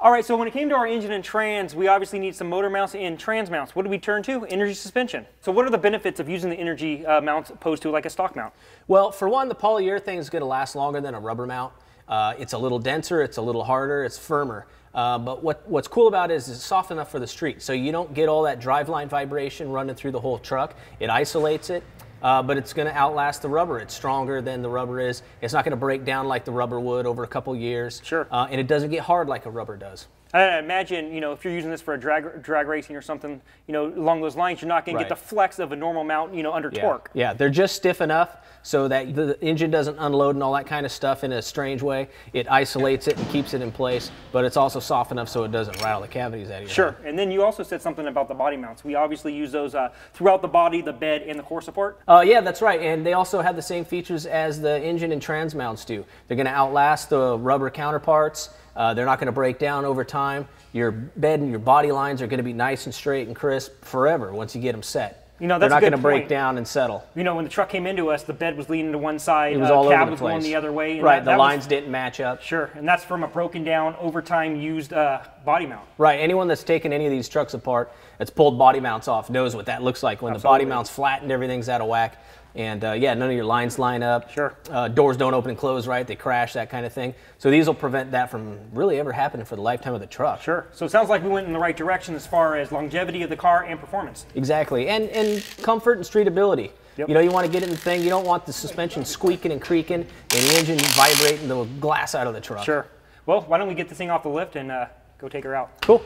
All right, so when it came to our engine and trans, we obviously need some motor mounts and trans mounts. What did we turn to? Energy suspension. So what are the benefits of using the energy mounts opposed to like a stock mount? Well, for one, the polyurethane is going to last longer than a rubber mount. It's a little denser, it's a little harder, it's firmer. But what's cool about it is it's soft enough for the street, so you don't get all that driveline vibration running through the whole truck. It isolates it. But it's going to outlast the rubber. It's stronger than the rubber is. It's not going to break down like the rubber would over a couple years. Sure. And it doesn't get hard like a rubber does. I imagine, you know, if you're using this for a drag racing or something, you know, along those lines, you're not going to get the flex of a normal mount, you know, under torque. Yeah, they're just stiff enough so that the engine doesn't unload and all that kind of stuff in a strange way. It isolates it and keeps it in place, but it's also soft enough so it doesn't rattle the cavities out of your Sure. head. And then you also said something about the body mounts. We obviously use those throughout the body, the bed, and the core support. Yeah, that's right. And they also have the same features as the engine and trans mounts do. They're going to outlast the rubber counterparts. They're not going to break down over time. Your bed and your body lines are going to be nice and straight and crisp forever once you get them set. You know, they're that's not going to break down and settle. You know, when the truck came into us, the bed was leaning to one side, it was all cab over the was place. going the other way. And right, the lines didn't match up. Sure, and that's from a broken down, over time used body mount. Right, anyone that's taken any of these trucks apart, that's pulled body mounts off, knows what that looks like when the body mount's flat and everything's out of whack. And yeah, none of your lines line up. Sure. Doors don't open and close right, they crash, that kind of thing. So these will prevent that from really ever happening for the lifetime of the truck. Sure. So it sounds like we went in the right direction as far as longevity of the car and performance. Exactly, and comfort and streetability. Yep. You know, you want to get in the thing, you don't want the suspension squeaking and creaking and the engine vibrating the glass out of the truck. Sure. Well, why don't we get this thing off the lift and go take her out. Cool.